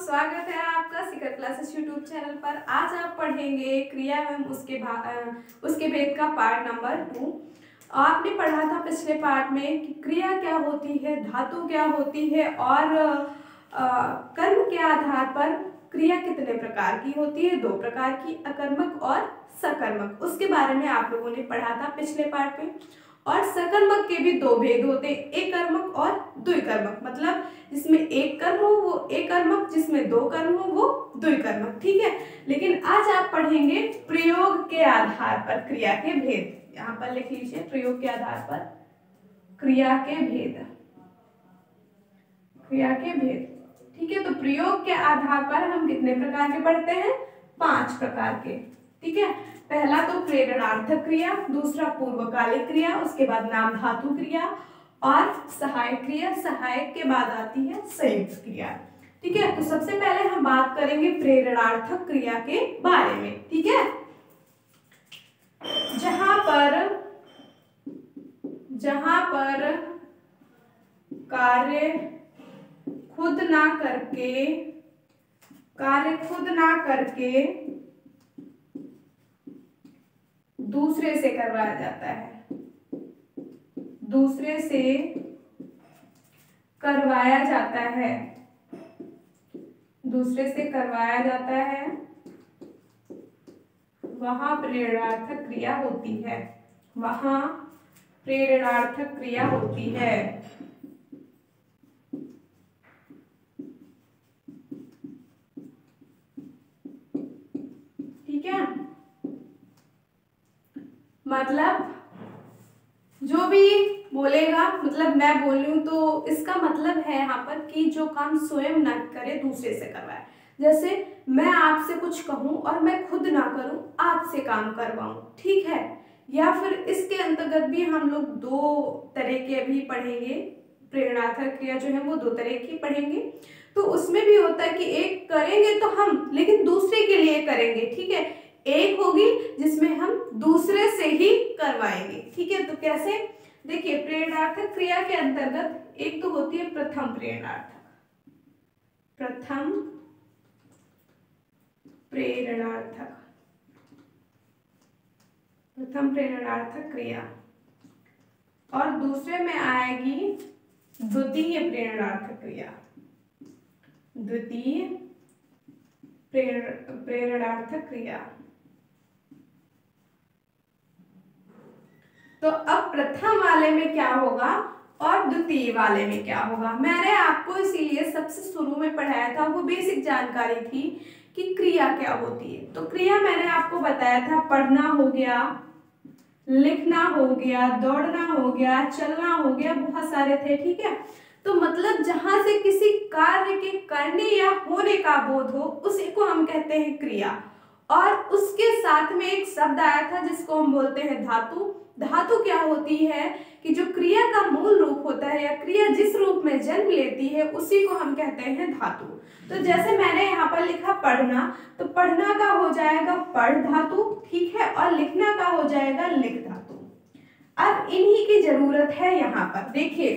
स्वागत है आपका शिखर क्लासेस यूट्यूब चैनल पर। आज आप पढ़ेंगे क्रिया एवं उसके भेद का पार्ट नंबर 2। आपने पढ़ा था पिछले पार्ट में कि क्रिया क्या होती है, धातु क्या होती है और कर्म के आधार पर क्रिया कितने प्रकार की होती है, 2 प्रकार की, अकर्मक और सकर्मक। उसके बारे में आप लोगों ने पढ़ा था पिछले पार्ट में। और सकर्मक के भी 2 भेद होते हैं, एक कर्मक और द्विकर्मक। मतलब जिसमें एक कर्म हो वो एक कर्मक, जिसमें 2 कर्म हो वो द्विकर्मक। ठीक है, लेकिन आज आप पढ़ेंगे प्रयोग के आधार पर क्रिया के भेद। यहाँ पर लिख लीजिए, प्रयोग के आधार पर क्रिया के भेद। क्रिया के भेद, ठीक है। तो प्रयोग के आधार पर हम कितने प्रकार के पढ़ते हैं? 5 प्रकार के। ठीक है, पहला तो प्रेरणार्थक क्रिया, दूसरा पूर्वकालिक क्रिया, उसके बाद नाम धातु क्रिया और सहायक क्रिया। सहायक के बाद आती है संयुक्त क्रिया। ठीक है, तो सबसे पहले हम बात करेंगे प्रेरणार्थक क्रिया के बारे में। ठीक है, जहां पर कार्य खुद ना करके दूसरे से करवाया जाता है, दूसरे से करवाया जाता है, दूसरे से करवाया जाता है, वहां प्रेरणार्थक क्रिया होती है, वहां प्रेरणार्थक क्रिया होती है। ठीक है, मतलब जो भी बोलेगा, मतलब मैं बोल रही हूं तो इसका मतलब है यहाँ पर कि जो काम स्वयं ना करे दूसरे से करवाए। जैसे मैं आपसे कुछ कहूं और मैं खुद ना करूं, आपसे काम करवाऊं। ठीक है, या फिर इसके अंतर्गत भी हम लोग 2 तरह के अभी पढ़ेंगे। प्रेरणार्थक क्रिया जो है वो 2 तरह की पढ़ेंगे। तो उसमें भी होता है कि एक करेंगे तो हम, लेकिन दूसरे के लिए करेंगे। ठीक है, एक होगी जिसमें हम दूसरे से ही करवाएंगे। ठीक है, तो कैसे? देखिए, प्रेरणार्थक क्रिया के अंतर्गत एक तो होती है प्रथम प्रेरणार्थक क्रिया, और दूसरे में आएगी द्वितीय प्रेरणार्थक क्रिया, द्वितीय प्रेरणार्थक क्रिया। तो अब प्रथम वाले में क्या होगा और द्वितीय वाले में क्या होगा? मैंने आपको इसीलिए सबसे शुरू में पढ़ाया था, वो बेसिक जानकारी थी कि क्रिया क्या होती है। तो क्रिया मैंने आपको बताया था, पढ़ना हो गया, लिखना हो गया, दौड़ना हो गया, चलना हो गया, बहुत सारे थे। ठीक है, तो मतलब जहां से किसी कार्य के करने या होने का बोध हो, उसी को हम कहते हैं क्रिया। और उसके साथ में एक शब्द आया था जिसको हम बोलते हैं धातु। धातु क्या होती है कि जो क्रिया का मूल रूप होता है या क्रिया जिस रूप में जन्म लेती है उसी को हम कहते हैं धातु। तो जैसे मैंने यहाँ पर लिखा पढ़ना, तो पढ़ना का हो जाएगा पढ़ धातु। ठीक है, और लिखना का हो जाएगा लिख धातु। अब इन्हीं की जरूरत है यहाँ पर। देखिए,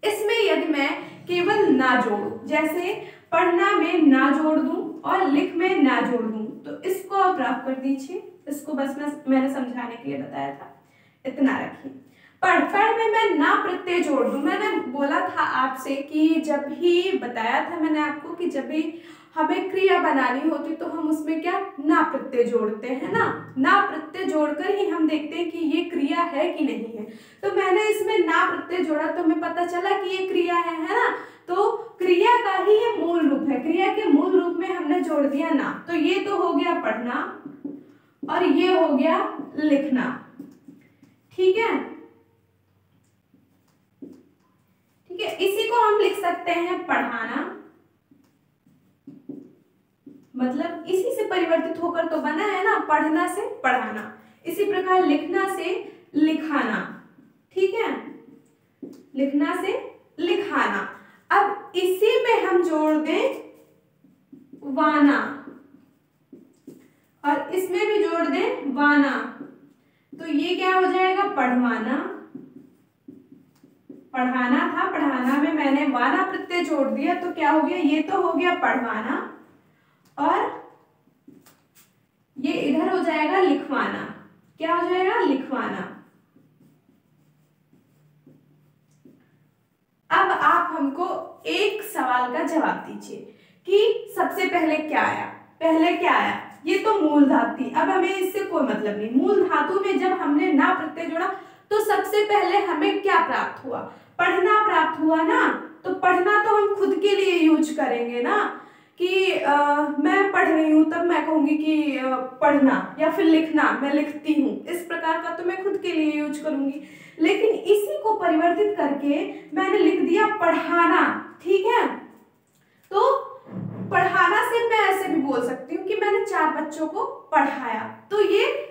इसमें यदि मैं केवल ना जोड़ू, जैसे पढ़ना में ना जोड़ दूं और लिख में ना जोड़ दूं, तो इसको आप रफ कर दीजिए। इसको बस मैंने समझाने के लिए बताया था, इतना रखिए। पढ़ में मैं ना प्रत्यय जोड़ दूं। मैंने बोला था आपसे कि जब भी बताया था मैंने आपको कि जब भी हमें क्रिया बनानी होती तो हम उसमें क्या ना प्रत्यय जोड़ते हैं ना। ना प्रत्यय जोड़कर ही हम देखते हैं कि ये क्रिया है कि नहीं है। तो मैंने इसमें ना प्रत्यय जोड़ा तो हमें पता चला कि ये क्रिया है ना। तो क्रिया का ही ये मूल रूप है, क्रिया के मूल रूप में हमने जोड़ दिया ना। तो ये तो हो गया पढ़ना और ये हो गया लिखना। ठीक है, ठीक है, इसी को हम लिख सकते हैं पढ़ाना, मतलब इसी से परिवर्तित होकर तो बना है ना, पढ़ना से पढ़ाना। इसी प्रकार लिखना से लिखाना। ठीक है, लिखना से लिखाना। अब इसी में हम जोड़ दें वाना और इसमें भी जोड़ दें वाना, तो ये क्या हो जाएगा? पढ़वाना, पढ़ाना था, पढ़ाना में मैंने वाना प्रत्यय जोड़ दिया तो क्या हो गया, ये तो हो गया पढ़वाना और ये इधर हो जाएगा लिखवाना। क्या हो जाएगा, लिखवाना। अब आप हमको एक सवाल का जवाब दीजिए कि सबसे पहले क्या आया, पहले क्या आया, ये तो मूल धातु थी। अब हमें इससे कोई मतलब नहीं, मूल धातु में जब हमने ना प्रत्यय जोड़ा तो सबसे पहले हमें क्या प्राप्त हुआ, पढ़ना प्राप्त हुआ ना। तो पढ़ना तो हम खुद के लिए यूज करेंगे ना कि मैं पढ़ रही हूँ, तब मैं कहूंगी कि पढ़ना, या फिर लिखना, मैं लिखती हूँ, इस प्रकार का तो मैं खुद के लिए यूज करूंगी। लेकिन इसी को परिवर्तित करके मैंने लिख दिया पढ़ाना, ठीक है। तो पढ़ाना से मैं ऐसे भी बोल सकती हूँ कि मैंने 4 बच्चों को पढ़ाया। तो ये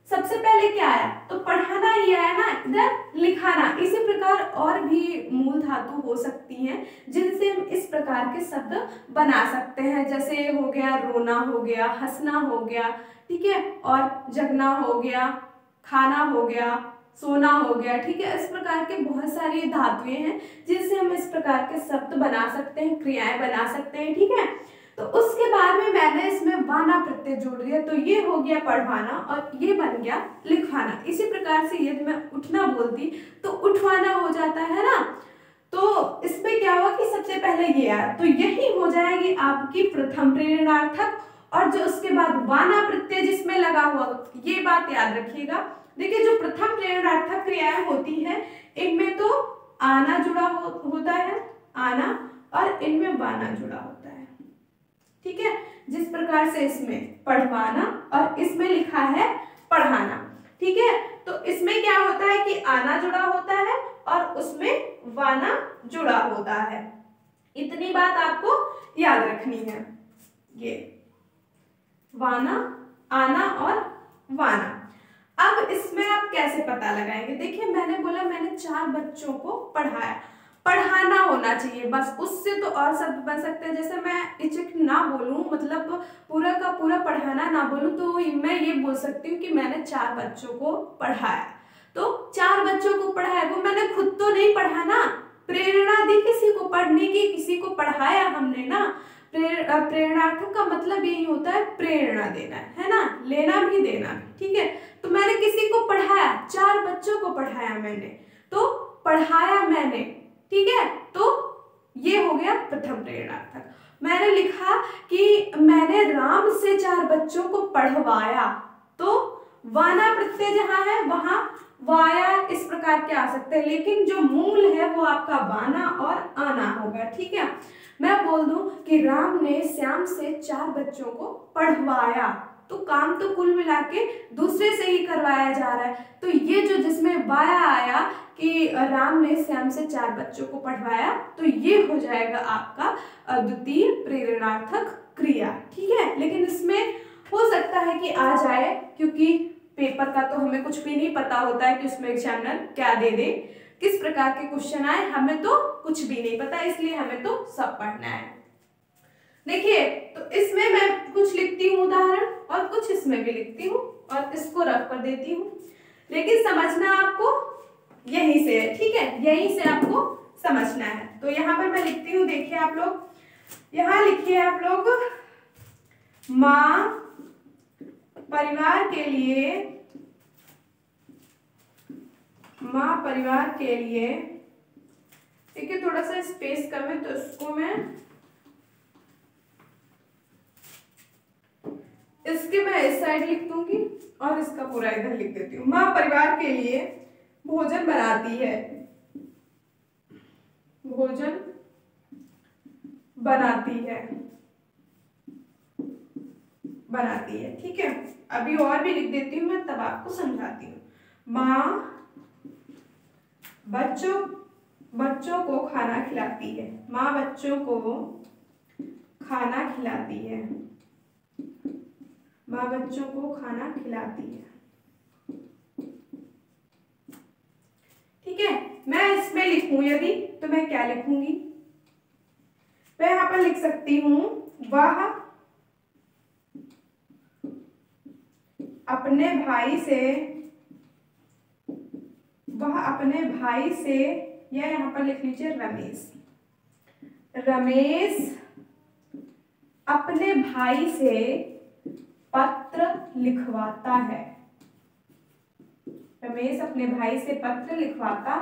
सबसे पहले क्या आया, तो पढ़ाना ही आया ना, इधर लिखाना। इसी प्रकार और भी मूल धातु हो सकती हैं जिनसे हम इस प्रकार के शब्द बना सकते हैं। जैसे हो गया रोना, हो गया हंसना, हो गया, ठीक है, और जगना हो गया, खाना हो गया, सोना हो गया, ठीक है। इस प्रकार के बहुत सारी धातुएं हैं जिनसे हम इस प्रकार के शब्द बना सकते हैं, क्रियाएं बना सकते हैं, ठीक है। तो उसके बाद में मैंने इसमें वाना प्रत्यय जोड़ दिया तो ये हो गया पढ़वाना और ये बन गया लिखवाना। इसी प्रकार से यदि मैं उठना बोलती तो उठवाना हो जाता है ना। तो इसमें क्या हुआ कि सबसे पहले ये आया, तो यही हो जाएगी आपकी प्रथम प्रेरणार्थक। और जो उसके बाद वाना प्रत्यय जिसमें लगा हुआ, ये बात याद रखिएगा। देखिए जो प्रथम प्रेरणार्थक क्रियाएं होती है इनमें तो आना जुड़ा होता है, आना, और इनमें वाना जुड़ा होता है, ठीक है। जिस प्रकार से इसमें पढ़वाना और इसमें लिखा है पढ़ाना, ठीक है। तो इसमें क्या होता है कि आना जुड़ा होता है और उसमें वाना जुड़ा होता है। इतनी बात आपको याद रखनी है, ये वाना, आना और वाना। अब इसमें आप कैसे पता लगाएंगे, देखिए मैंने बोला मैंने 4 बच्चों को पढ़ाया, पढ़ाना होना चाहिए बस, उससे तो और शब्द बन सकते हैं। जैसे मैं इचिक ना बोलूं, मतलब पूरा का पूरा पढ़ाना ना बोलूं, तो मैं ये बोल सकती हूँ कि मैंने 4 बच्चों को पढ़ाया। तो 4 बच्चों को पढ़ाया, वो मैंने खुद तो नहीं पढ़ा ना, प्रेरणा दी किसी को पढ़ने की, किसी को पढ़ाया हमने ना। प्रेरणार्थक का मतलब यही होता है प्रेरणा देना, है ना, लेना भी देना भी, ठीक है। तो मैंने किसी को पढ़ाया, 4 बच्चों को पढ़ाया मैंने, तो पढ़ाया मैंने, ठीक है। तो ये हो गया प्रथम प्रेरणार्थक। मैंने लिखा कि मैंने राम से 4 बच्चों को पढ़वाया, तो वाना प्रत्यय जहां है वहां वाया इस प्रकार के आ सकते हैं, लेकिन जो मूल है वो आपका वाना और आना होगा, ठीक है। मैं बोल दूं कि राम ने श्याम से 4 बच्चों को पढ़वाया, तो काम तो कुल मिला के दूसरे से ही करवाया जा रहा है। तो ये जो जिसमें वाया आया कि राम ने श्याम से 4 बच्चों को पढ़वाया, तो ये हो जाएगा आपका द्वितीय प्रेरणार्थक क्रिया, ठीक है। लेकिन इसमें हो सकता है कि आ जाए, क्योंकि पेपर का तो हमें कुछ भी नहीं पता होता है कि उसमें एग्जामिनर क्या दे दे, किस प्रकार के क्वेश्चन आए, हमें तो कुछ भी नहीं पता, इसलिए हमें तो सब पढ़ना है। देखिए तो इसमें मैं कुछ लिखती हूँ उदाहरण और कुछ इसमें भी लिखती हूँ और इसको रख कर देती हूँ, लेकिन समझना आपको यहीं से है, ठीक है, यहीं से आपको समझना है। तो यहाँ पर मैं लिखती हूँ, देखिए आप लोग यहाँ लिखिए, आप लोग माँ परिवार के लिए, माँ परिवार के लिए, देखिए थोड़ा सा स्पेस कम है तो इसको मैं इस साइड लिख दूंगी और इसका पूरा इधर लिख देती हूँ। माँ परिवार के लिए भोजन बनाती है, भोजन बनाती है, बनाती है, ठीक है। अभी और भी लिख देती हूँ मैं, तब आपको समझाती हूँ। माँ बच्चों को खाना खिलाती है, माँ बच्चों को खाना खिलाती है, माँ बच्चों को खाना खिलाती है, ठीक है। मैं इसमें लिखूं यदि, तो मैं क्या लिखूंगी, मैं यहाँ पर लिख सकती हूँ वह अपने भाई से या यहाँ पर लिख लीजिए रमेश। रमेश अपने भाई से पत्र लिखवाता है। रमेश अपने भाई से पत्र लिखवाता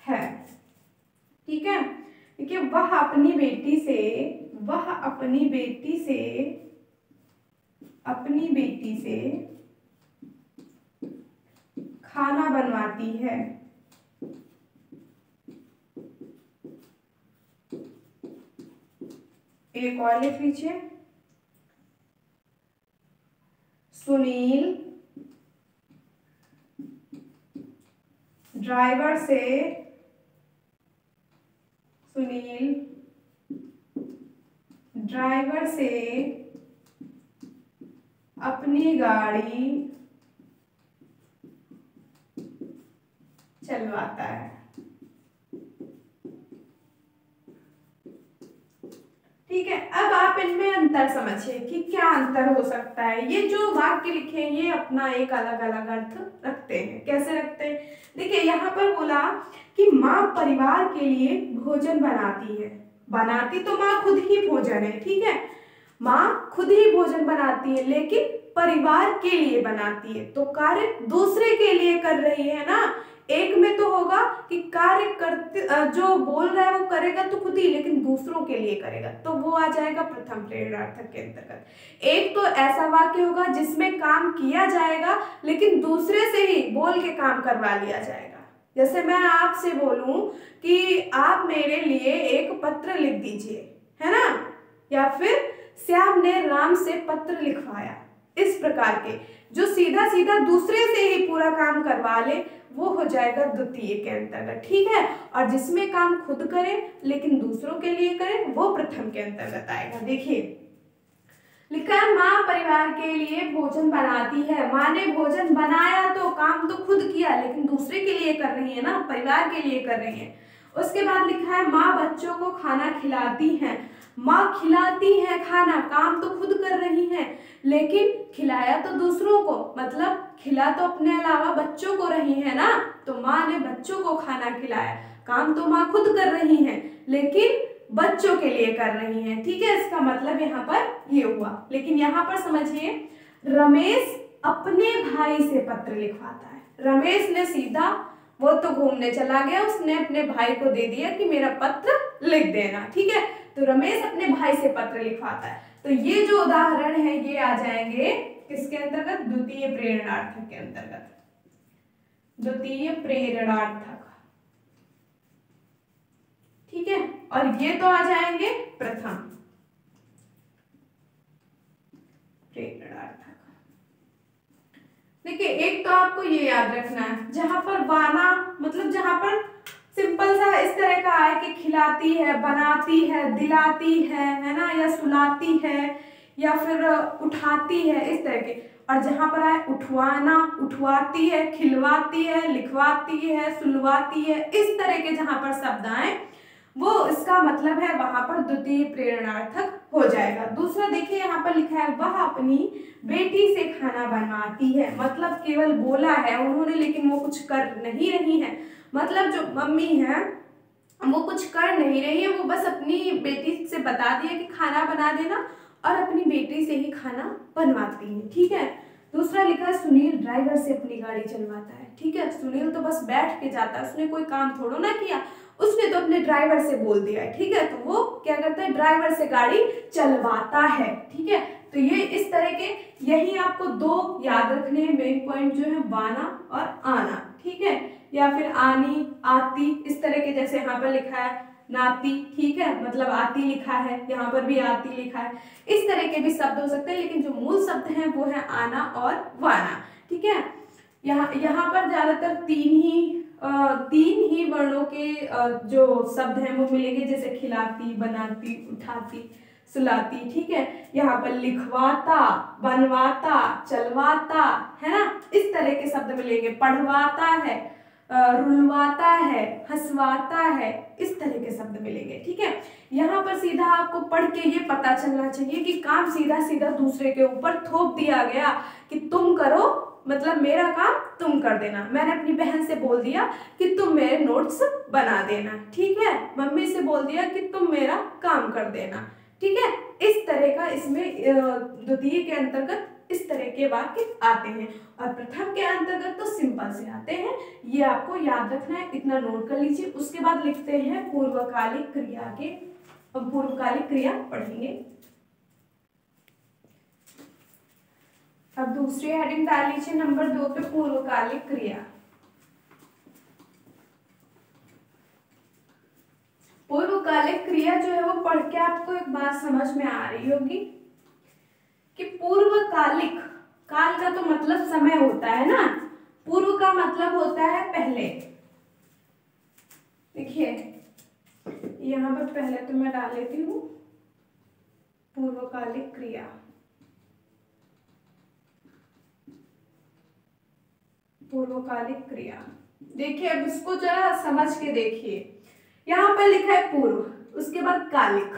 है। ठीक है, देखिए वह अपनी बेटी से खाना बनवाती है। एक और लिख लीजिए, सुनील ड्राइवर से अपनी गाड़ी चलवाता है। ठीक है, अब आप इनमें अंतर समझिए कि क्या अंतर हो सकता है। ये जो वाक्य लिखे हैं ये अपना एक अलग अलग अर्थ रखते हैं। कैसे रखते हैं, देखिए यहाँ पर बोला कि माँ परिवार के लिए भोजन बनाती है। बनाती तो माँ खुद ही भोजन है, ठीक है, माँ खुद ही भोजन बनाती है, लेकिन परिवार के लिए बनाती है, तो कार्य दूसरे के लिए कर रही है ना। एक में तो होगा कि कार्य करते जो बोल रहा है वो करेगा तो खुद ही, लेकिन दूसरों के लिए करेगा, तो वो आ जाएगा प्रथम प्रेरणार्थक के अंतर्गत। एक तो ऐसा वाक्य होगा जिसमें काम किया जाएगा लेकिन दूसरे से ही बोल के काम करवा लिया जाएगा। जैसे मैं आपसे बोलूं कि आप मेरे लिए एक पत्र लिख दीजिए, है ना, या फिर श्याम ने राम से पत्र लिखवाया। इस प्रकार के जो सीधा सीधा दूसरे से ही पूरा काम करवा ले वो हो जाएगा द्वितीय के अंतर्गत। ठीक है, और जिसमें काम खुद करे लेकिन दूसरों के लिए करे वो प्रथम के अंतर्गत आएगा। देखिए लिखा है माँ परिवार के लिए भोजन बनाती है। माँ ने भोजन बनाया तो काम तो खुद किया लेकिन दूसरे के लिए कर रही है ना, परिवार के लिए कर रही है। उसके बाद लिखा है माँ बच्चों को खाना खिलाती है। माँ खिलाती है खाना, काम तो खुद कर रही है लेकिन खिलाया तो दूसरों को, मतलब खिला तो अपने अलावा बच्चों को रही है ना, तो माँ ने बच्चों को खाना खिलाया। काम तो माँ खुद कर रही है लेकिन बच्चों के लिए कर रही है। ठीक है, इसका मतलब यहाँ पर ये हुआ। लेकिन यहाँ पर समझिए रमेश अपने भाई से पत्र लिखवाता है। रमेश ने सीधा, वो तो घूमने चला गया, उसने अपने भाई को दे दिया कि मेरा पत्र लिख देना। ठीक है, तो रमेश अपने भाई से पत्र लिखवाता है। तो ये जो उदाहरण है ये आ जाएंगे किसके अंतर्गत, द्वितीय प्रेरणार्थक के अंतर्गत, द्वितीय प्रेरणार्थक। ठीक है, और ये तो आ जाएंगे प्रथम प्रेरणार्थक। देखिए एक तो आपको ये याद रखना है, जहां पर वाना मतलब जहां पर सिंपल सा इस तरह का है कि खिलाती है, बनाती है, दिलाती है ना, या सुलाती है या फिर उठाती है, इस तरह के। और जहां पर आए उठवाना, उठवाती है, खिलवाती है, लिखवाती है, सुलवाती है, इस तरह के जहां पर शब्द आए वो इसका मतलब है वहां पर द्वितीय प्रेरणार्थक हो जाएगा। दूसरा देखिए यहाँ पर लिखा है वह अपनी बेटी से खाना बनवाती है, मतलब केवल बोला है उन्होंने लेकिन वो कुछ कर नहीं रही है। मतलब जो मम्मी है वो कुछ कर नहीं रही है, वो बस अपनी बेटी से बता दिया कि खाना बना देना और अपनी बेटी से ही खाना बनवाती है। ठीक है, दूसरा लिखा है सुनील ड्राइवर से अपनी गाड़ी चलवाता है। ठीक है, सुनील तो बस बैठ के जाता है, उसने कोई काम थोड़ा ना किया, उसने तो अपने ड्राइवर से बोल दिया है। ठीक है, तो वो क्या करता है, ड्राइवर से गाड़ी चलवाता है। ठीक है, तो ये इस तरह के, यही आपको दो याद रखने हैं मेन पॉइंट जो है, वाना और आना। ठीक है, या फिर आनी, आती, इस तरह के, जैसे यहाँ पर लिखा है नाती, ठीक है, मतलब आती लिखा है, यहाँ पर भी आती लिखा है, इस तरह के भी शब्द हो सकते हैं, लेकिन जो मूल शब्द हैं वो है आना और वाना। ठीक है, यहाँ पर ज्यादातर तीन ही वर्णों के जो शब्द हैं वो मिलेंगे, जैसे खिलाती, बनाती, उठाती, सुलाती। ठीक है, यहाँ पर लिखवाता, बनवाता, चलवाता, है ना, इस तरह के शब्द मिलेंगे। पढ़वाता है, रुलवाता है, हंसवाता है, इस तरह के शब्द मिलेंगे। ठीक है, यहाँ पर सीधा आपको पढ़ के ये पता चलना चाहिए कि काम सीधा सीधा दूसरे के ऊपर थोप दिया गया कि तुम करो मतलब मेरा काम तुम कर देना। मैंने अपनी बहन से बोल दिया कि तुम मेरे नोट्स बना देना, ठीक है। मम्मी से बोल दिया कि तुम मेरा काम कर देना, ठीक है। इस तरह का इसमें द्वितीय के अंतर्गत इस तरह के वाक्य आते हैं, और प्रथम के अंतर्गत तो सिंपल से आते हैं। ये आपको याद रखना है, इतना नोट कर लीजिए। उसके बाद लिखते हैं पूर्वकालिक क्रिया के, पूर्वकालिक क्रिया पढ़ेंगे। अब दूसरी हेडिंग डाल लीजिए नंबर 2 पे, पूर्वकालिक क्रिया। पूर्वकालिक क्रिया जो है वो पढ़ के आपको एक बात समझ में आ रही होगी कि पूर्वकालिक, काल का तो मतलब समय होता है ना, पूर्व का मतलब होता है पहले। देखिए यहाँ पर पहले तो मैं डाल लेती हूँ पूर्वकालिक क्रिया। पूर्वकालिक क्रिया, देखिए अब इसको जरा समझ के देखिए। यहाँ पर लिखा है पूर्व, उसके बाद कालिक।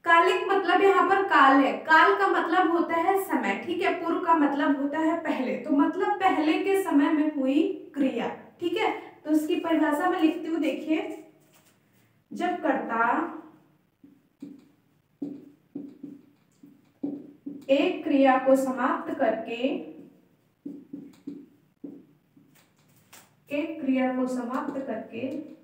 कालिक मतलब यहाँ पर काल है, काल का मतलब होता है समय, ठीक है। पूर्व का मतलब होता है पहले, तो मतलब पहले के समय में हुई क्रिया, ठीक है। तो उसकी परिभाषा में लिखती हूँ, देखिए जब कर्ता एक क्रिया को समाप्त करके, एक क्रिया को समाप्त करके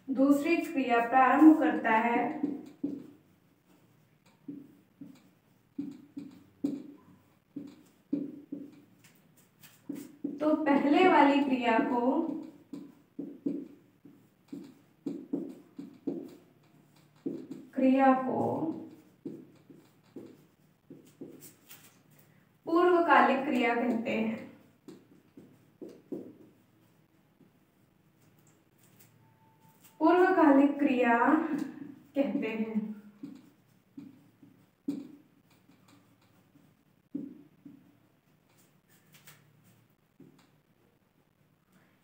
दूसरी क्रिया प्रारंभ करता है, तो पहले वाली क्रिया को पूर्वकालिक क्रिया कहते हैं। पूर्वकालिक क्रिया कहते हैं।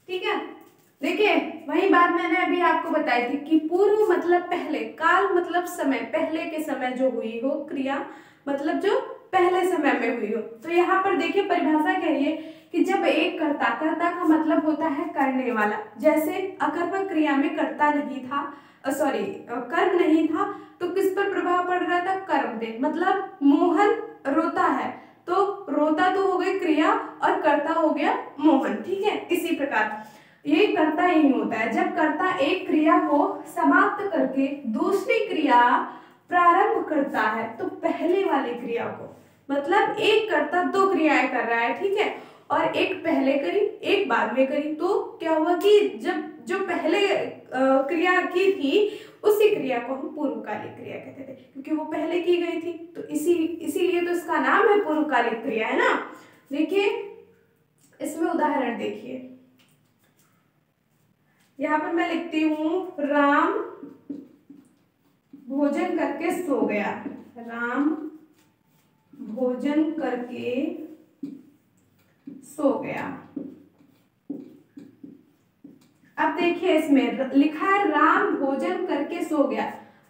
ठीक है, देखिए वही बात मैंने अभी आपको बताई थी कि पूर्व मतलब पहले, काल मतलब समय, पहले के समय जो हुई हो क्रिया, मतलब जो पहले समय में हुई हो। तो यहाँ पर देखिए परिभाषा कह रही है कि जब एक कर्ता, कर्ता का मतलब होता है करने वाला, जैसे अकर्मक क्रिया में कर्ता नहीं था, कर्म नहीं था, तो किस पर प्रभाव पड़ रहा था, कर्म पे। मतलब मोहन रोता है, तो रोता तो हो गई क्रिया और कर्ता हो गया मोहन, ठीक है। इसी प्रकार ये कर्ता यही होता है, जब कर्ता एक क्रिया को समाप्त करके दूसरी क्रिया प्रारंभ करता है, तो पहले वाली क्रिया को, मतलब एक कर्ता दो क्रियाएं कर रहा है, ठीक है, और एक पहले करी एक बाद में करी, तो क्या हुआ कि जब जो पहले क्रिया की थी उसी क्रिया को हम पूर्वकालिक क्रिया कहते थे, क्योंकि वो पहले की गई थी, तो इसीलिए तो इसका नाम है पूर्वकालिक क्रिया, है ना। देखिए इसमें उदाहरण देखिए, यहाँ पर मैं लिखती हूँ राम भोजन करके सो गया। राम भोजन करके सो गया। अब देखिए इसमें लिखा है राम भोजन करके सो गया।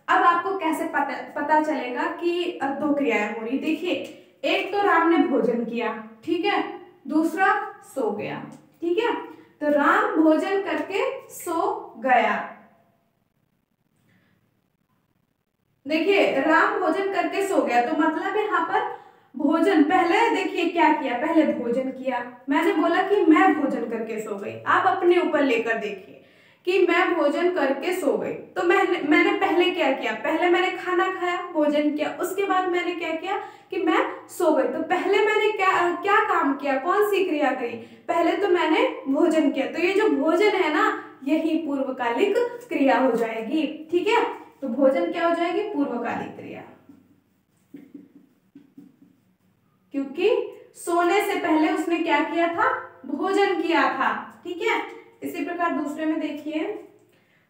अब आपको कैसे पता चलेगा कि दो क्रियाएं हो रही। देखिए एक तो राम ने भोजन किया, ठीक है, दूसरा सो गया, ठीक है। तो राम भोजन करके सो गया। देखिए राम भोजन करके सो गया, तो मतलब यहाँ पर भोजन, पहले देखिए क्या किया, पहले भोजन किया। मैंने बोला कि मैं भोजन करके सो गई, आप अपने ऊपर लेकर देखिए कि मैं भोजन करके सो गई, तो मैंने पहले क्या किया, पहले मैंने खाना खाया, भोजन किया, उसके बाद मैंने क्या किया कि मैं सो गई। तो पहले मैंने क्या काम किया, कौन सी क्रिया करी, पहले तो मैंने भोजन किया। तो ये जो भोजन है ना, यही पूर्वकालिक क्रिया हो जाएगी, ठीक है। तो भोजन क्या हो जाएगी, पूर्वकालिक क्रिया, क्योंकि सोने से पहले उसने क्या किया था, भोजन किया था, ठीक है। इसी प्रकार दूसरे में देखिए,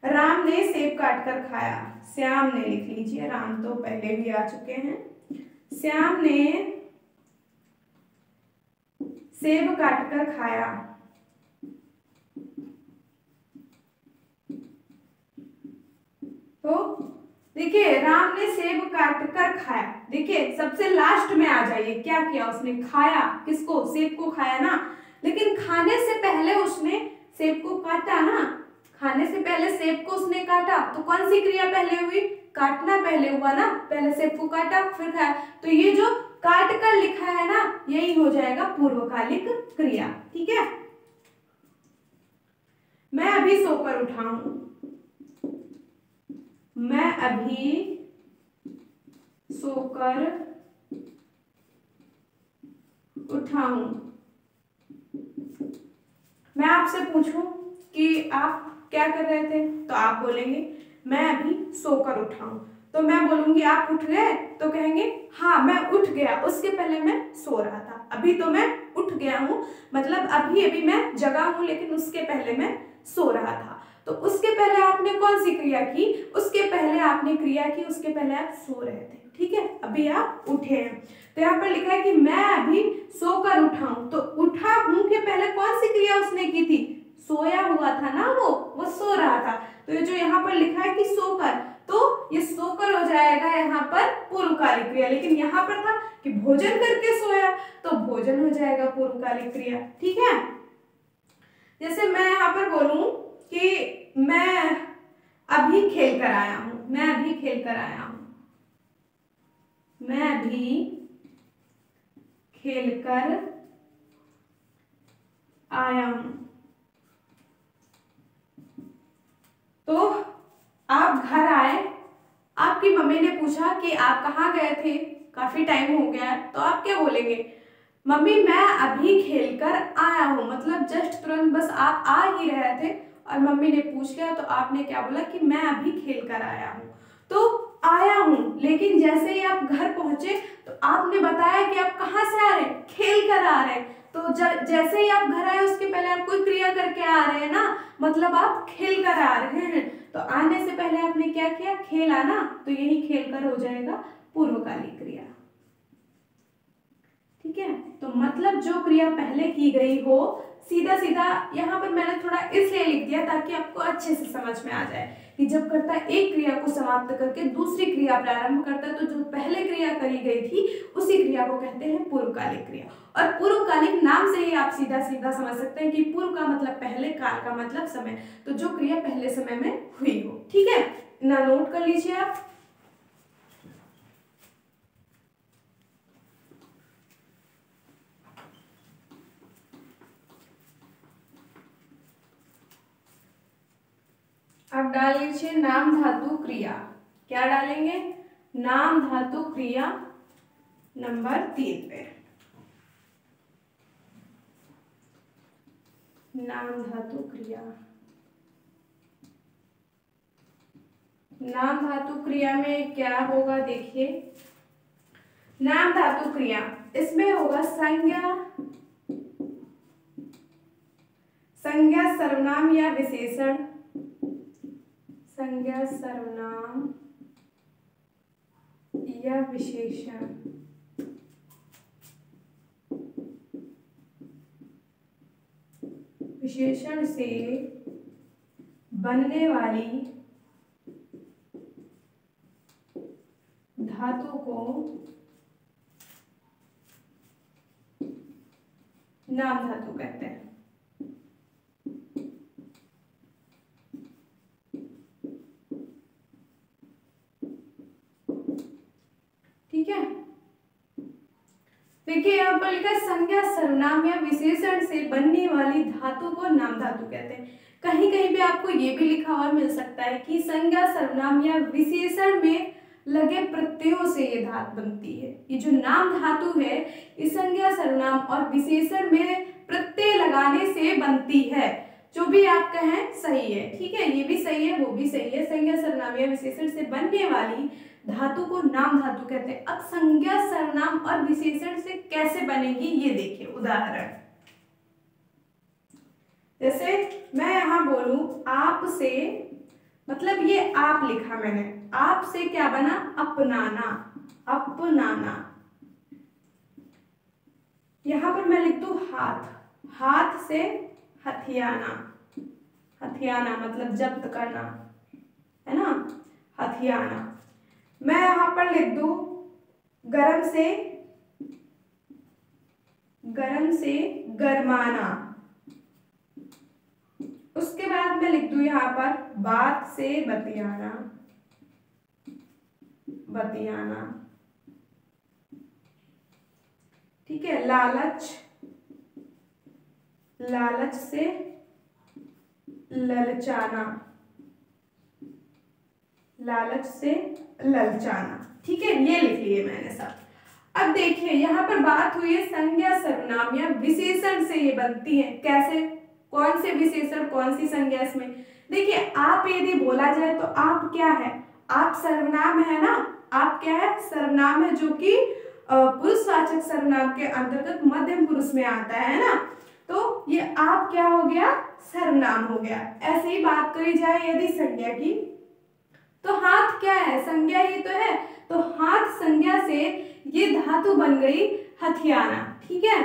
राम ने सेब काट कर खाया। श्याम ने, लिख लीजिए, राम तो पहले भी आ चुके हैं। श्याम ने सेब काट कर खाया। तो देखिए राम ने सेब काट कर खाया। देखिए सबसे लास्ट में आ जाइए, क्या किया उसने, खाया। किसको, सेब को खाया ना, लेकिन खाने से पहले उसने सेब को काटा ना, खाने से पहले सेब को उसने काटा, तो कौन सी क्रिया पहले हुई, काटना पहले हुआ ना, पहले सेब को काटा फिर खाया, तो ये जो काट कर लिखा है ना, यही हो जाएगा पूर्वकालिक क्रिया। ठीक है, मैं अभी सोकर उठा हूं, मैं अभी सोकर उठा हूं। मैं आपसे पूछूं कि आप क्या कर रहे थे, तो आप बोलेंगे मैं अभी सोकर उठा हूं। तो मैं बोलूंगी आप उठ गए, तो कहेंगे हाँ मैं उठ गया, उसके पहले मैं सो रहा था। अभी तो मैं उठ गया हूं, मतलब अभी अभी मैं जगा हूं, लेकिन उसके पहले मैं सो रहा था। तो उसके पहले आपने कौन सी क्रिया की, उसके पहले आपने क्रिया की, उसके पहले आप सो रहे थे। ठीक है, अभी आप उठे हैं, तो यहाँ पर लिखा है कि मैं अभी सोकर उठा हूं। तो उठा हूं के पहले कौन सी क्रिया उसने की थी, सोया हुआ था ना, वो सो रहा था। तो ये जो यहाँ पर लिखा है कि सोकर, तो ये सोकर हो जाएगा यहाँ पर पूर्वकालिक क्रिया। लेकिन यहाँ पर था कि भोजन करके सोया, तो भोजन हो जाएगा पूर्वकालिक क्रिया। ठीक है, जैसे मैं यहाँ पर बोलूं कि मैं अभी खेल कर आया हूं, मैं अभी खेल कर आया हूं, मैं अभी खेल कर आया हूं। तो आप घर आए, आपकी मम्मी ने पूछा कि आप कहाँ गए थे, काफी टाइम हो गया, तो आप क्या बोलेंगे, मम्मी मैं अभी खेल कर आया हूँ। मतलब जस्ट तुरंत बस आप आ ही रहे थे और मम्मी ने पूछ लिया, तो आपने क्या बोला कि मैं अभी खेल कर आया हूँ। तो आया हूँ, लेकिन जैसे ही आप घर पहुंचे तो आपने बताया कि आप कहाँ से आ रहे हैं, खेल कर आ रहे हैं। तो जैसे ही आप घर आए उसके पहले आप कोई क्रिया करके आ रहे हैं ना, मतलब आप खेल कर आ रहे हैं। तो आने से पहले आपने क्या किया, खेला ना, तो यही खेल कर हो जाएगा पूर्वकालिक क्रिया। ठीक है, तो मतलब जो क्रिया पहले की गई हो, सीधा सीधा यहाँ पर मैंने थोड़ा इसलिए लिख दिया ताकि आपको अच्छे से समझ में आ जाए कि जब कर्ता एक क्रिया को समाप्त करके दूसरी क्रिया प्रारंभ करता है, तो जो पहले क्रिया करी गई थी उसी क्रिया को कहते हैं पूर्वकालिक क्रिया। और पूर्वकालिक नाम से ही आप सीधा सीधा समझ सकते हैं कि पूर्व का मतलब पहले, काल का मतलब समय, तो जो क्रिया पहले समय में हुई हो। ठीक है, ना नोट कर लीजिए आप। अब डाल लीजिए नाम धातु क्रिया। क्या डालेंगे, नाम धातु क्रिया नंबर 3 पे। नाम धातु क्रिया, नाम धातु क्रिया में क्या होगा, देखिए नाम धातु क्रिया, इसमें होगा संज्ञा, संज्ञा सर्वनाम या विशेषण, संज्ञा सर्वनाम या विशेषण, विशेषण से बनने वाली धातु को नाम धातु कहते हैं। ठीक है, देखिए यहाँ पर लिखा है संज्ञा सर्वनाम या विशेषण से बनने वाली धातु को नाम धातु कहते हैं। कहीं कहीं पे आपको ये भी लिखा हुआ मिल सकता है कि संज्ञा सर्वनाम या विशेषण में लगे प्रत्ययों से ये धातु बनती है। ये जो नाम धातु है, इस संज्ञा सर्वनाम और विशेषण में प्रत्यय लगाने से बनती है। जो भी आप कहें सही है, ठीक है, ये भी सही है, वो भी सही है। संज्ञा सर्वनाम या विशेषण से बनने वाली धातु को नाम धातु कहते हैं। अब संज्ञा सर्वनाम और विशेषण से कैसे बनेगी ये देखिए उदाहरण। जैसे मैं यहां बोलूं आप से, मतलब ये आप लिखा मैंने, आप से क्या बना, अपनाना, अपनाना। यहां पर मैं लिख दूं हाथ, हाथ से हथियाना, हथियाना मतलब जब्त करना, है ना। हथियाना। मैं यहाँ पर लिख दूं गरम से गरमाना। उसके बाद मैं लिख दूं यहाँ पर बात से बतियाना, ठीक है। लालच से ललचाना, ठीक है। ये लिख लिए मैंने सब। अब देखिए यहाँ पर बात हुई है संज्ञा सर्वनाम या विशेषण से ये बनती है। कैसे, कौन से विशेषण कौन सी संज्ञा इसमें। देखिए आप यदि बोला जाए तो आप क्या है, आप सर्वनाम है ना, आप क्या है, सर्वनाम है, जो कि पुरुषवाचक सर्वनाम के अंतर्गत मध्यम पुरुष में आता है ना, तो ये आप क्या हो गया, सर्वनाम हो गया। ऐसे ही बात करी जाए यदि संज्ञा की, तो हाथ क्या है, संज्ञा ही तो है, तो हाथ संज्ञा से ये धातु बन गई हथियाना, ठीक है।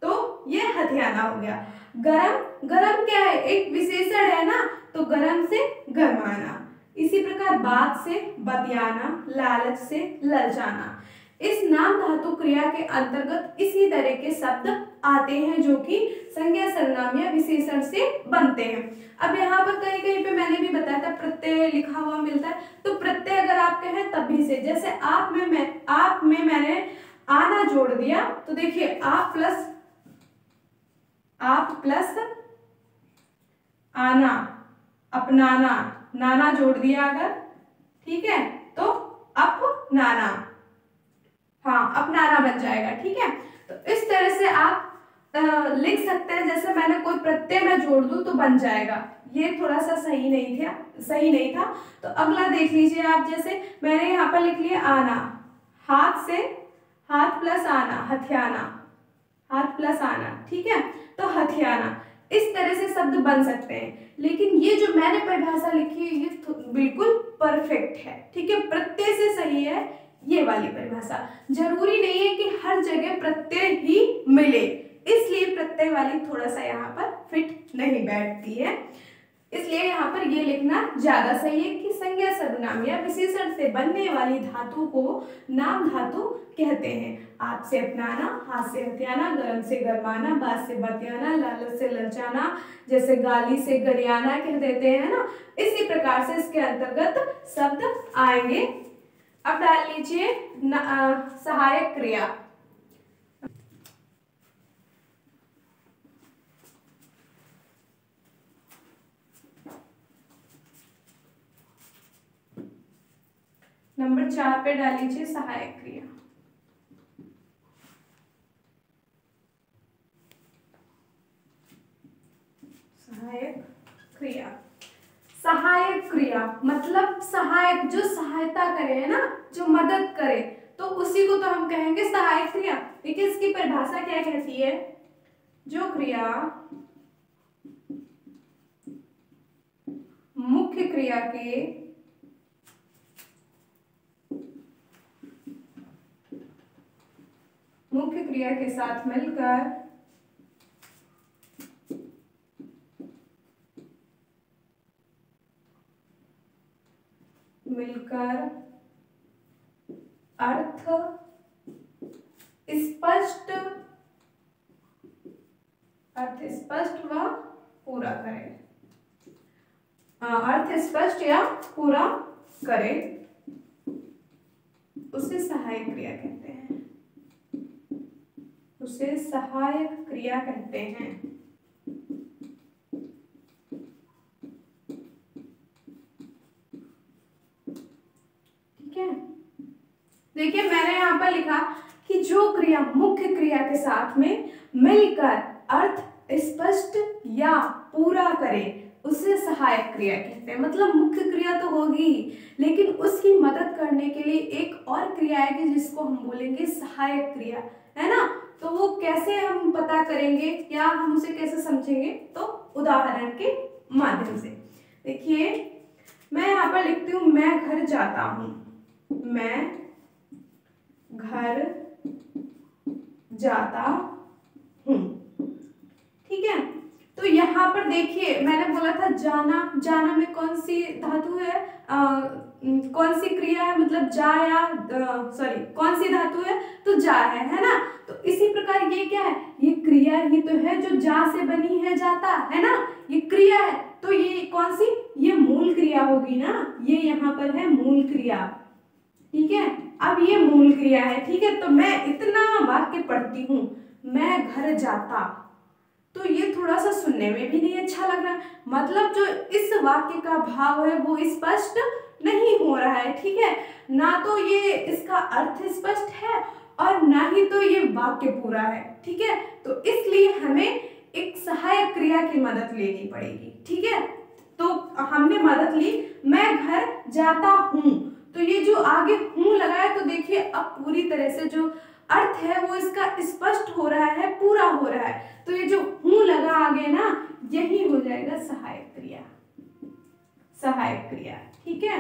तो ये हथियाना हो गया। गरम क्या है, एक विशेषण है ना, तो गरम से गरमाना। इसी प्रकार बात से बतियाना, लालच से ललचाना। इस नाम धातु क्रिया के अंतर्गत इसी तरह के शब्द आते हैं जो कि संज्ञा सर्वनाम या विशेषण से बनते हैं। अब यहाँ पर कहीं कहीं पे मैंने भी बताया था प्रत्यय लिखा हुआ मिलता है, तो प्रत्यय अगर आप कहें तभी से, जैसे आप में मैंने आना जोड़ दिया, तो देखिए आप प्लस आना, अपनाना, नाना जोड़ दिया अगर, ठीक है, तो अपनाना, हाँ अपनाना बन जाएगा, ठीक है। तो इस तरह से आप लिख सकते हैं। जैसे मैंने कोई प्रत्यय मैं जोड़ दूं तो बन जाएगा। ये थोड़ा सा सही नहीं था। तो अगला देख लीजिए आप, जैसे मैंने यहाँ पर लिख लिया आना, हाथ प्लस आना, हथियाना, हाथ प्लस आना, ठीक है, तो हथियाना। इस तरह से शब्द बन सकते हैं। लेकिन ये जो मैंने परिभाषा लिखी है ये बिल्कुल परफेक्ट है, ठीक है, प्रत्यय से सही है ये वाली परिभाषा। जरूरी नहीं है कि हर जगह प्रत्यय ही मिले, इसलिए प्रत्यय वाली थोड़ा सा यहाँ पर फिट नहीं बैठती है। इसलिए यहाँ पर ये लिखना ज्यादा सही है कि संज्ञा सर्वनाम या विशेषण से बनने वाली धातु को नाम धातु कहते हैं। आप से अपनाना, हाथ से हथियाना, गरम से गरमाना, बात से बतियाना, लालच से ललचाना, जैसे गाली से गरियाना कह देते हैं ना, इसी प्रकार से इसके अंतर्गत शब्द आएंगे। अब डाल लीजिए सहायक क्रिया। नंबर 4 पे डाल लीजिए सहायक क्रिया। सहायक क्रिया मतलब सहायक, जो सहायता करे है ना, जो मदद करे, तो उसी को तो हम कहेंगे सहायक क्रिया। देखिए इसकी परिभाषा क्या कहती है, जो क्रिया मुख्य क्रिया के साथ मिलकर अर्थ स्पष्ट व पूरा करे, अर्थ स्पष्ट या पूरा करे, उसे सहायक क्रिया कहते हैं, उसे सहायक क्रिया कहते हैं। ठीक है, देखिए मैंने यहाँ पर लिखा कि जो क्रिया मुख्य क्रिया के साथ में मिलकर अर्थ स्पष्ट या पूरा करे उसे सहायक क्रिया कहते हैं। मतलब मुख्य क्रिया तो होगी लेकिन उसकी मदद करने के लिए एक और क्रिया आएगी जिसको हम बोलेंगे सहायक क्रिया, है ना। तो वो कैसे हम पता करेंगे या हम उसे कैसे समझेंगे, तो उदाहरण के माध्यम से। देखिए मैं यहाँ पर लिखती हूँ मैं घर जाता हूँ, मैं घर जाता हूँ, ठीक है। तो यहाँ पर देखिए मैंने बोला था जाना, जाना में कौन सी धातु है, कौन सी क्रिया है, मतलब जा या सॉरी कौन सी धातु है, तो जा है ना। तो इसी प्रकार ये क्या है, ये क्रिया ही तो है जो जा से बनी है, जाता है ना, ये क्रिया है। तो ये कौन सी, ये मूल क्रिया होगी ना, ये यहाँ पर है मूल क्रिया, ठीक है। अब ये मूल क्रिया है, ठीक है। तो मैं इतना वाक्य पढ़ती हूँ, मैं घर जाता, तो ये थोड़ा सा सुनने में भी नहीं अच्छा लग रहा, मतलब जो इस वाक्य का भाव है वो स्पष्ट नहीं हो रहा है, ठीक है। ना तो ये इसका अर्थ स्पष्ट है और ना ही तो ये वाक्य पूरा है, ठीक है। तो इसलिए हमें एक सहायक क्रिया की मदद लेनी पड़ेगी, ठीक है। तो हमने मदद ली, मैं घर जाता हूँ, तो ये जो आगे हूँ लगा है, तो देखिए अब पूरी तरह से जो अर्थ है वो इसका स्पष्ट हो रहा है, पूरा हो रहा है। तो ये जो हूँ लगा आगे ना, यही हो जाएगा सहायक क्रिया, सहायक क्रिया, ठीक है।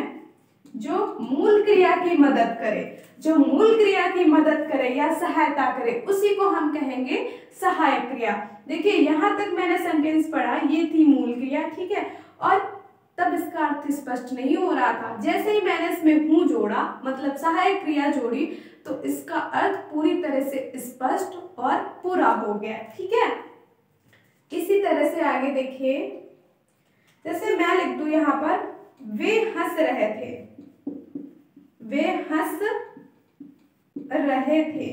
जो मूल क्रिया की मदद करे, जो मूल क्रिया की मदद करे या सहायता करे, उसी को हम कहेंगे सहायक क्रिया। देखिए यहाँ तक मैंने सेंटेंस पढ़ा, ये थी मूल क्रिया, ठीक है। और तब इसका अर्थ स्पष्ट नहीं हो रहा था, जैसे ही मैंने इसमें हूँ जोड़ा, मतलब सहायक क्रिया जोड़ी, तो इसका अर्थ पूरी तरह से स्पष्ट और पूरा हो गया, ठीक है। इसी तरह से आगे देखिए, जैसे मैं लिख दूं यहाँ पर, वे हंस रहे थे, वे हंस रहे थे,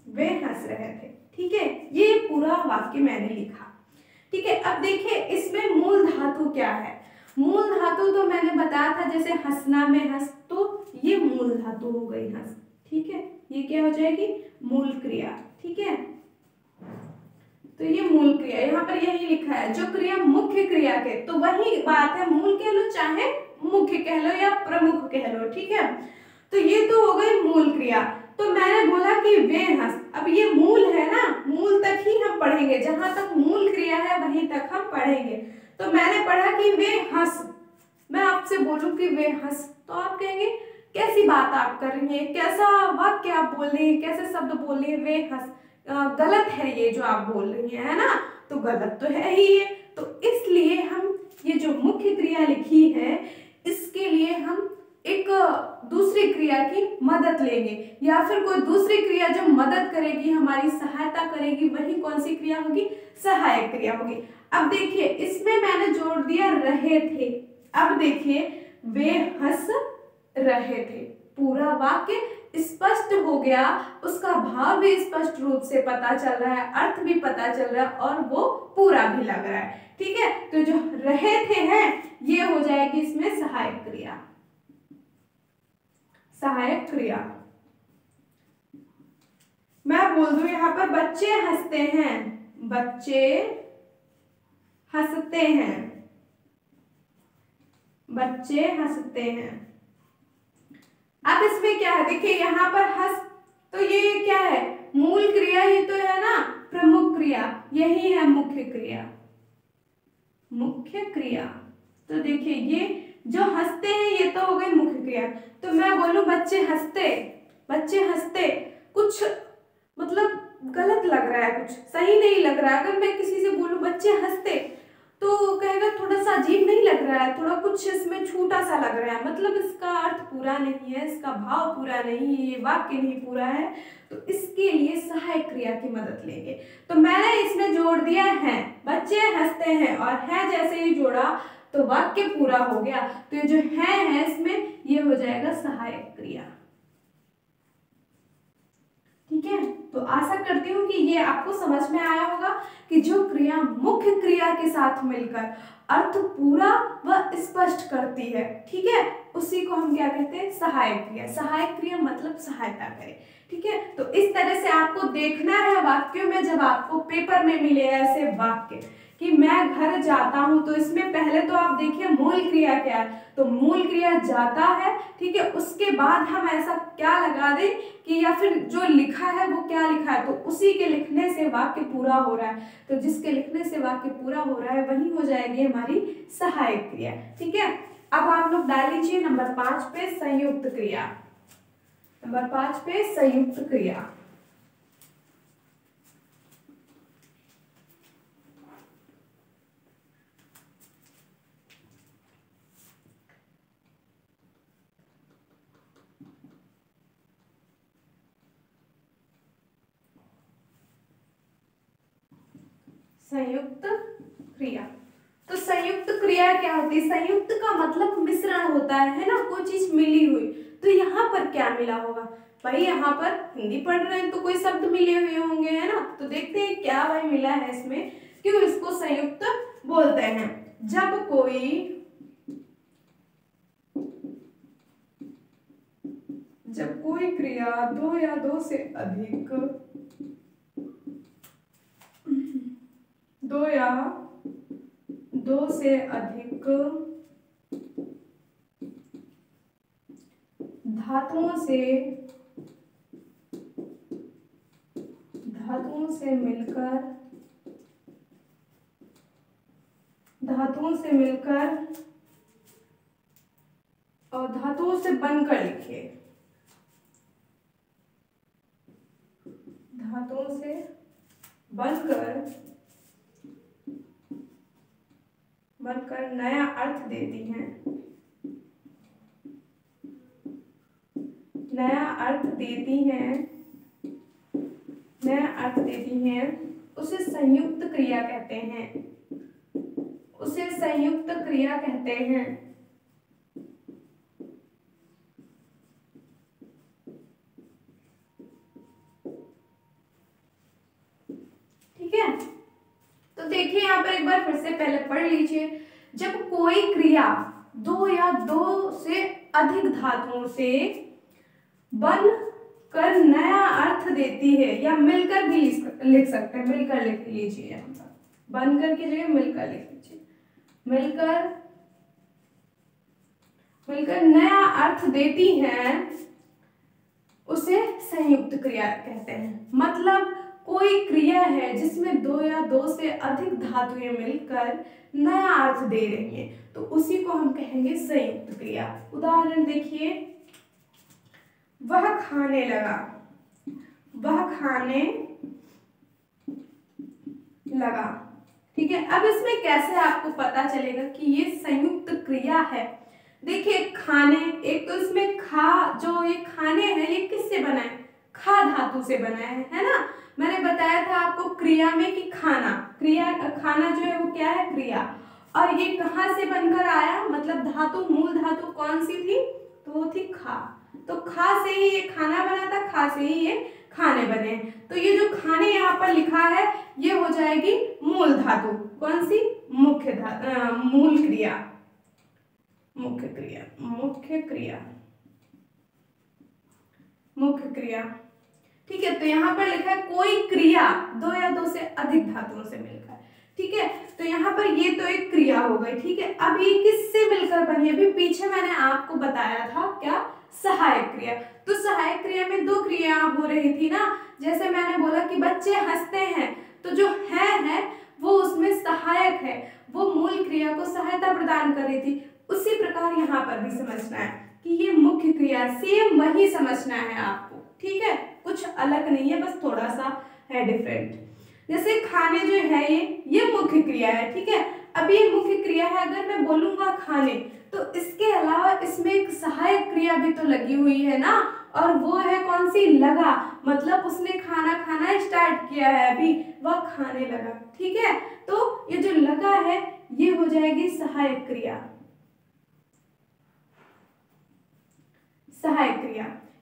वे हंस रहे थे, ठीक है। ये पूरा वाक्य मैंने लिखा, ठीक है। अब देखिए इसमें मूल धातु क्या है, मूल धातु तो मैंने बताया था, जैसे हंसना में हंस, तो ये मूल धातु हो गई हंस, ठीक है। ये क्या हो जाएगी, मूल क्रिया, ठीक है। तो ये मूल क्रिया, यहाँ पर यही लिखा है, जो क्रिया मुख्य क्रिया के, तो वही बात है, मूल कह लो चाहे मुख्य कह लो या प्रमुख कह लो, ठीक है। तो ये तो हो गई मूल क्रिया। तो मैंने बोला कि वे हंस, अब ये मूल है ना, मूल तक ही हम पढ़ेंगे, जहां तक मूल क्रिया है वहीं तक हम पढ़ेंगे। तो मैंने पढ़ा कि वे हंस, मैं आपसे बोलूं कि वे हंस, तो आप कहेंगे कैसी बात आप कर रही हैं, कैसा वाक्य आप बोल रही हैं, कैसे शब्द बोल रही हैं, वे हंस, गलत है ये जो आप बोल रही हैं, है ना। तो गलत तो है ही ये, तो इसलिए हम ये जो मुख्य क्रिया लिखी है, इसके लिए हम एक दूसरी क्रिया की मदद लेंगे, या फिर कोई दूसरी क्रिया जो मदद करेगी, हमारी सहायता करेगी, वही कौन सी क्रिया होगी, सहायक क्रिया होगी। अब देखिए इसमें मैंने जोड़ दिया रहे थे, अब देखिए वे हंस रहे थे, पूरा वाक्य स्पष्ट हो गया, उसका भाव भी स्पष्ट रूप से पता चल रहा है, अर्थ भी पता चल रहा है और वो पूरा भी लग रहा है, ठीक है। तो जो रहे थे है, ये हो जाएगी इसमें सहायक क्रिया, सहायक क्रिया। मैं बोल दूं यहाँ पर बच्चे हंसते हैं, बच्चे हंसते हैं, बच्चे हंसते हैं। अब इसमें क्या है, देखिए यहाँ पर हंस, तो ये क्या है, मूल क्रिया ही तो है ना, प्रमुख क्रिया, यही है मुख्य क्रिया, मुख्य क्रिया। तो देखिए ये जो हंसते हैं ये तो हो गई मुख्य क्रिया। तो मैं बोलूं बच्चे हंसते, बच्चे हंसते, कुछ मतलब गलत लग रहा है, कुछ सही नहीं लग रहा है। अगर मैं किसी से बोलूं बच्चे हंसते, तो कहेगा थोड़ा सा अजीब नहीं लग रहा है, थोड़ा कुछ इसमें छूटा सा लग रहा है, मतलब इसका अर्थ पूरा नहीं है, इसका भाव पूरा नहीं है, ये वाक्य नहीं पूरा है। तो इसके लिए सहायक क्रिया की मदद लेंगे। तो मैंने इसमें जोड़ दिया है, बच्चे हंसते हैं, और है जैसे ही जोड़ा तो वाक्य पूरा हो गया। तो ये जो है इसमें ये हो जाएगा सहायक क्रिया, ठीक है। तो आशा करती हूँ कि ये आपको समझ में आया होगा कि जो क्रिया मुख्य क्रिया के साथ मिलकर अर्थ पूरा व स्पष्ट करती है, ठीक है, उसी को हम क्या कहते हैं, सहायक क्रिया। सहायक क्रिया मतलब सहायता करे, ठीक है। तो इस तरह से आपको देखना है वाक्यों में, जब आपको पेपर में मिले ऐसे वाक्य कि मैं घर जाता हूं, तो इसमें पहले तो आप देखिए मूल क्रिया क्या है, तो मूल क्रिया जाता है, ठीक है। उसके बाद हम ऐसा क्या लगा दें कि या फिर जो लिखा है वो क्या लिखा है, तो उसी के लिखने से वाक्य पूरा हो रहा है। तो जिसके लिखने से वाक्य पूरा हो रहा है वही हो जाएगी हमारी सहायक क्रिया, ठीक है। अब आप लोग डाल लीजिए नंबर 5 पे संयुक्त क्रिया, नंबर 5 पे संयुक्त क्रिया। संयुक्त क्रिया। तो संयुक्त क्रिया क्या होती है? संयुक्त का मतलब मिश्रण होता है ना, कोई चीज मिली हुई। तो यहाँ पर क्या मिला होगा भाई? यहाँ पर हिंदी पढ़ रहे हैं तो कोई शब्द मिले हुए होंगे, है ना। तो देखते हैं क्या भाई मिला है इसमें, क्यों इसको संयुक्त बोलते हैं। जब कोई क्रिया दो या दो से अधिक धातुओं से मिलकर और धातुओं से बनकर लिखिए, धातुओं से बनकर नया अर्थ देती हैं, नया अर्थ देती हैं, उसे संयुक्त क्रिया कहते हैं। ठीक है, तो देखिए यहाँ पर एक बार फिर से पहले पढ़ लीजिए। जब कोई क्रिया दो या दो से अधिक धातुओं से बनकर नया अर्थ देती है, या मिलकर भी लिख सकते हैं, मिलकर लिख लीजिए, यहाँ पर बनकर की जगह मिलकर लिख लीजिए। मिलकर नया अर्थ देती हैं, उसे संयुक्त क्रिया कहते हैं। मतलब कोई क्रिया है जिसमें दो या दो से अधिक धातुएं मिलकर नया अर्थ दे रही हैं, तो उसी को हम कहेंगे संयुक्त क्रिया। उदाहरण देखिए, वह खाने लगा। ठीक है, अब इसमें कैसे आपको पता चलेगा कि ये संयुक्त क्रिया है? देखिए खाने, एक तो इसमें जो ये खाने हैं ये किससे बना है? खा धातु से बना है ना। मैंने बताया था आपको क्रिया में कि खाना जो है वो क्या है? क्रिया। और ये कहाँ से बनकर आया? मतलब धातु, मूल धातु कौन सी थी? तो वो थी खा। तो खा से ही ये खाना बना था, खा से ही ये खाने बने। तो ये जो खाने यहाँ पर लिखा है ये हो जाएगी मूल धातु। कौन सी? मुख्य क्रिया। ठीक है, तो यहाँ पर लिखा है कोई क्रिया दो या दो से अधिक धातुओं से मिलकर। ठीक है, तो यहाँ पर ये तो एक क्रिया हो गई। ठीक है, अब ये किससे मिलकर बनी? अभी पीछे मैंने आपको बताया था क्या? सहायक क्रिया। तो सहायक क्रिया में दो क्रिया हो रही थी ना। जैसे मैंने बोला कि बच्चे हंसते हैं, तो जो है वो उसमें सहायक है, वो मूल क्रिया को सहायता प्रदान कर रही थी। उसी प्रकार यहाँ पर भी समझना है कि ये मुख्य क्रिया, सेम वही समझना है आपको। ठीक है, कुछ अलग नहीं है, बस थोड़ा सा है डिफरेंट। जैसे खाने जो है ये मुख्य क्रिया है। ठीक है, अब ये मुख्य क्रिया है, अगर मैं बोलूंगा खाने, तो इसके अलावा इसमें एक सहायक क्रिया भी तो लगी हुई है ना, और वो है कौन सी? लगा। मतलब उसने खाना स्टार्ट किया है, अभी वह खाने लगा। ठीक है, तो ये जो लगा है ये हो जाएगी सहायक क्रिया।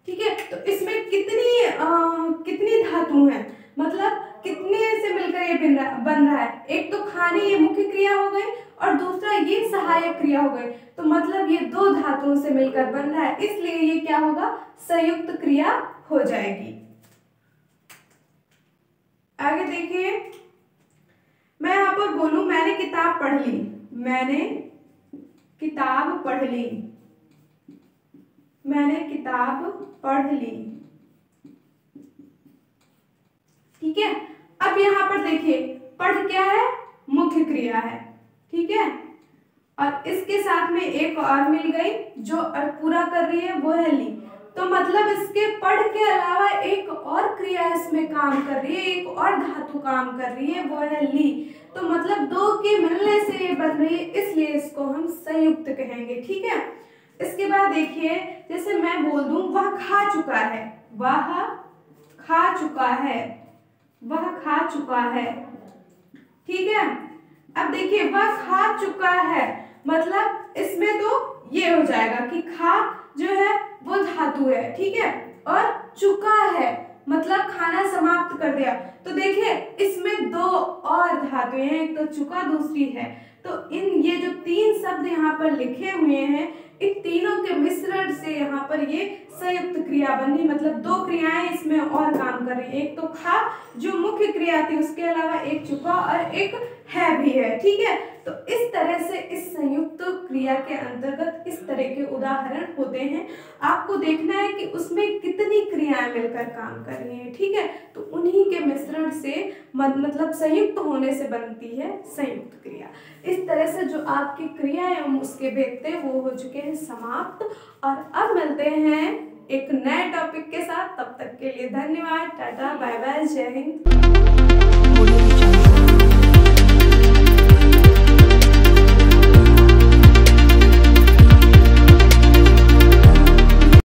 ठीक है, तो इसमें कितनी धातु है? मतलब कितने से मिलकर ये बन रहा है? एक तो खाने, ये मुख्य क्रिया हो गई, और दूसरा ये सहायक क्रिया हो गई। तो मतलब ये दो धातुओं से मिलकर बन रहा है, इसलिए ये क्या होगा? संयुक्त क्रिया हो जाएगी। आगे देखिए, मैं यहाँ पर बोलूं मैंने किताब पढ़ ली। ठीक है, अब यहाँ पर देखिए, पढ़ क्या है? मुख्य क्रिया है। ठीक है, और इसके साथ में एक और मिल गई जो पूरा कर रही है, वो है ली। तो मतलब इसके पढ़ के अलावा एक और क्रिया इसमें काम कर रही है, एक और धातु काम कर रही है, वो है ली। तो मतलब दो के मिलने से ये बन रही है, इसलिए इसको हम संयुक्त कहेंगे। ठीक है, इसके बाद देखिए, जैसे मैं बोल दूं वह खा चुका है, ठीक है। अब देखिए वह खा चुका है, मतलब इसमें तो ये हो जाएगा कि खा जो है वो धातु है, ठीक है, और चुका है मतलब खाना समाप्त कर दिया। तो देखिए इसमें दो और धातुएं हैं, एक तो चुका दूसरी है। तो इन ये जो तीन शब्द यहाँ पर लिखे हुए हैं, इन तीनों के मिश्रण से यहाँ पर ये संयुक्त क्रिया बनी, मतलब दो क्रियाएं इसमें और काम कर रही है। एक तो खा जो मुख्य क्रिया थी, उसके अलावा एक चुका और एक है भी है, ठीक है। तो इस तरह से इस संयुक्त क्रिया के अंतर्गत इस तरह के उदाहरण होते हैं। आपको देखना है कि उसमें कितनी क्रियाएं मिलकर काम कर रही हैं, ठीक है। तो उन्हीं के मिश्रण से मतलब संयुक्त होने से बनती है संयुक्त क्रिया। इस तरह से जो आपकी क्रिया एवं उसके भेद थे वो हो चुके हैं समाप्त। और अब मिलते हैं एक नए टॉपिक के साथ, तब तक के लिए धन्यवाद, टाटा बाय बाय, जय हिंद।